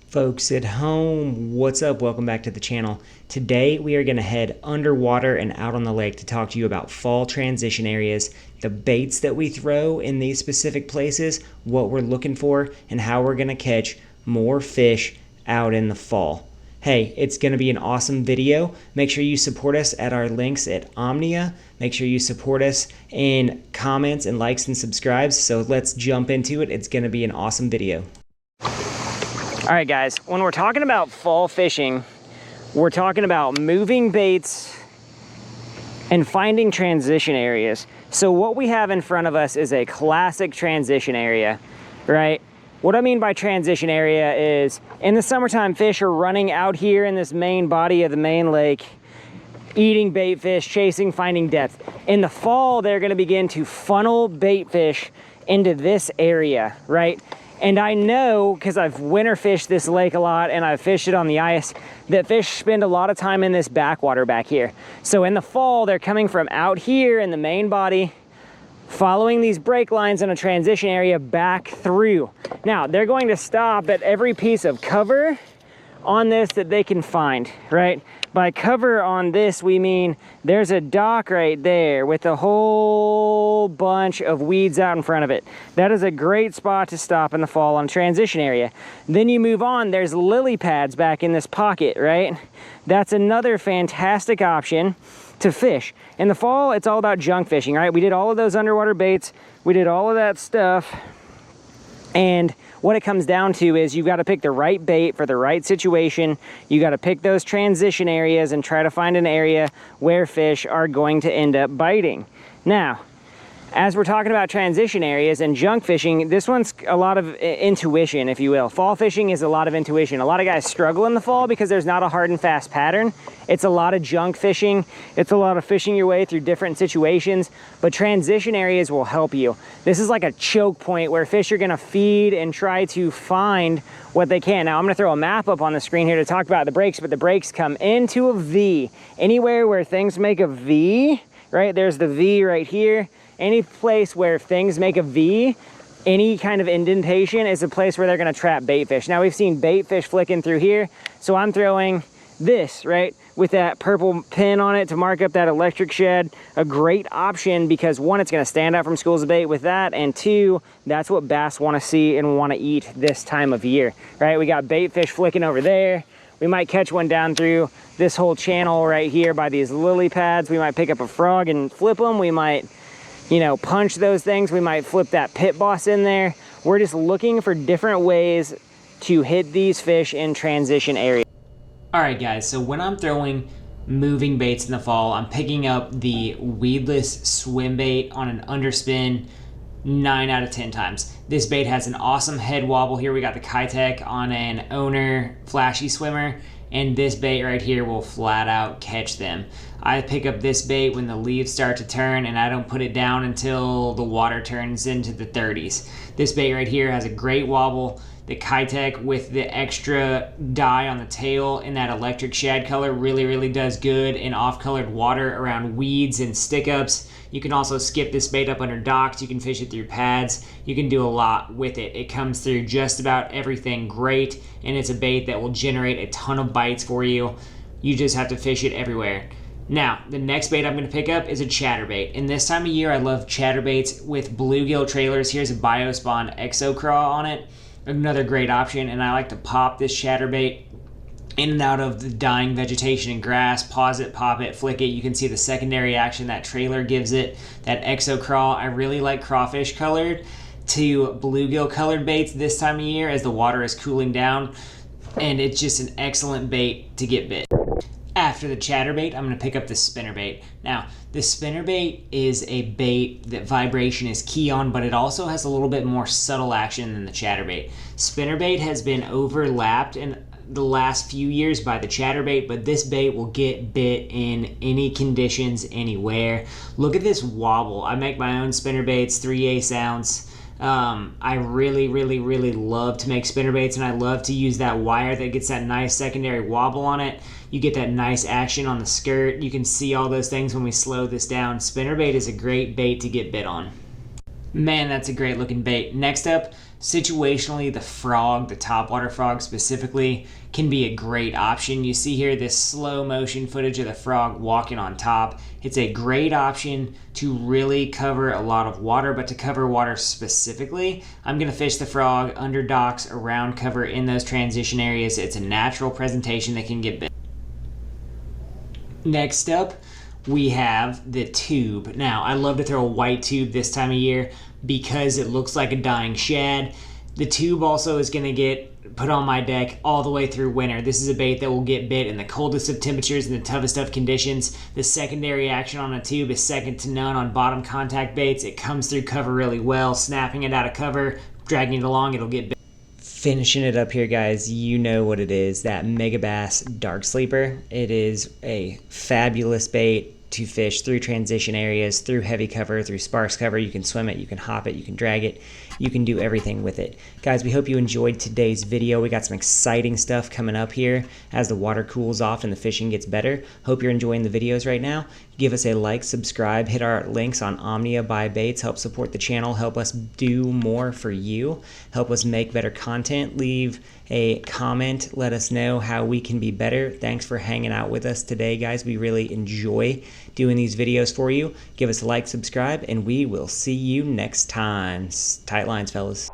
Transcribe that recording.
Folks at home, what's up? Welcome back to the channel. Today we are going to head underwater and out on the lake to talk to you about fall transition areas, the baits that we throw in these specific places, what we're looking for, and how we're going to catch more fish out in the fall. Hey, it's going to be an awesome video. Make sure you support us at our links at Omnia. Make sure you support us in comments and likes and subscribes. So let's jump into it. It's going to be an awesome video. All right, guys, when we're talking about fall fishing, we're talking about moving baits and finding transition areas. So what we have in front of us is a classic transition area, right? What I mean by transition area is in the summertime, fish are running out here in this main body of the main lake, eating bait fish, chasing, finding depth. In the fall, they're gonna begin to funnel bait fish into this area, right? And I know, because I've winter fished this lake a lot and I've fished it on the ice, that fish spend a lot of time in this backwater back here. So in the fall, they're coming from out here in the main body, following these break lines in a transition area back through. Now, they're going to stop at every piece of cover on this that they can find, right? By cover on this, we mean there's a dock right there with a whole bunch of weeds out in front of it. That is a great spot to stop in the fall on a transition area. Then you move on, there's lily pads back in this pocket, right? That's another fantastic option to fish. In the fall, it's all about junk fishing, right? We did all of those underwater baits. We did all of that stuff. And what it comes down to is you've got to pick the right bait for the right situation. You got to pick those transition areas and try to find an area where fish are going to end up biting. Now, as we're talking about transition areas and junk fishing, this one's a lot of intuition, if you will. Fall fishing is a lot of intuition. A lot of guys struggle in the fall because there's not a hard and fast pattern. It's a lot of junk fishing. It's a lot of fishing your way through different situations, but transition areas will help you. This is like a choke point where fish are gonna feed and try to find what they can. Now I'm gonna throw a map up on the screen here to talk about the breaks, but the breaks come into a V. Anywhere where things make a V, right? There's the V right here. Any place where things make a V, any kind of indentation is a place where they're gonna trap bait fish. Now we've seen bait fish flicking through here, so I'm throwing this, right, with that purple pin on it to mark up that electric shed. A great option because one, it's gonna stand out from schools of bait with that, and two, that's what bass wanna see and wanna eat this time of year, right? We got bait fish flicking over there. We might catch one down through this whole channel right here by these lily pads. We might pick up a frog and flip them. We might, you know, punch those things. We might flip that pit boss in there. We're just looking for different ways to hit these fish in transition areas. All right, guys, so when I'm throwing moving baits in the fall, I'm picking up the weedless swim bait on an underspin 9 out of 10 times. This bait has an awesome head wobble here. We got the Keitech on an owner flashy swimmer, and this bait right here will flat out catch them. I pick up this bait when the leaves start to turn, and I don't put it down until the water turns into the 30s. This bait right here has a great wobble. The Keitech with the extra dye on the tail in that electric shad color really does good in off-colored water around weeds and stick-ups. You can also skip this bait up under docks. You can fish it through pads. You can do a lot with it. It comes through just about everything great, and it's a bait that will generate a ton of bites for you. You just have to fish it everywhere. Now, the next bait I'm going to pick up is a chatterbait. And this time of year, I love chatterbaits with bluegill trailers. Here's a Biospawn Exo Craw on it. Another great option, and I like to pop this chatterbait in and out of the dying vegetation and grass. Pause it, pop it, flick it. You can see the secondary action that trailer gives it. That Exo Craw, I really like crawfish colored to bluegill colored baits this time of year as the water is cooling down, and it's just an excellent bait to get bit. After the chatterbait, I'm going to pick up the spinnerbait. Now, the spinnerbait is a bait that vibration is key on, but it also has a little bit more subtle action than the chatterbait. Spinnerbait has been overlapped in the last few years by the chatterbait, but this bait will get bit in any conditions, anywhere. Look at this wobble. I make my own spinnerbaits, 3/8 ounce. I really love to make spinnerbaits, and I love to use that wire that gets that nice secondary wobble on it. You get that nice action on the skirt. You can see all those things when we slow this down. Spinnerbait is a great bait to get bit on. Man, that's a great looking bait. Next up, situationally, the frog, the topwater frog specifically, can be a great option. You see here this slow motion footage of the frog walking on top. It's a great option to really cover a lot of water, but to cover water specifically, I'm going to fish the frog under docks, around cover in those transition areas. It's a natural presentation that can get bit. Next up, we have the tube. Now, I love to throw a white tube this time of year because it looks like a dying shad. The tube also is going to get put on my deck all the way through winter. This is a bait that will get bit in the coldest of temperatures and the toughest of conditions. The secondary action on a tube is second to none on bottom contact baits. It comes through cover really well. Snapping it out of cover, dragging it along, it'll get bit. Finishing it up here, guys, you know what it is, that Megabass Dark Sleeper. It is a fabulous bait to fish through transition areas, through heavy cover, through sparse cover. You can swim it, you can hop it, you can drag it, you can do everything with it. Guys, we hope you enjoyed today's video. We got some exciting stuff coming up here as the water cools off and the fishing gets better. Hope you're enjoying the videos right now. Give us a like, subscribe, hit our links on Omnia by Baits, help support the channel, help us do more for you, help us make better content. Leave a comment, let us know how we can be better. Thanks for hanging out with us today, guys. We really enjoy doing these videos for you. Give us a like, subscribe, and we will see you next time. Tight lines, fellas.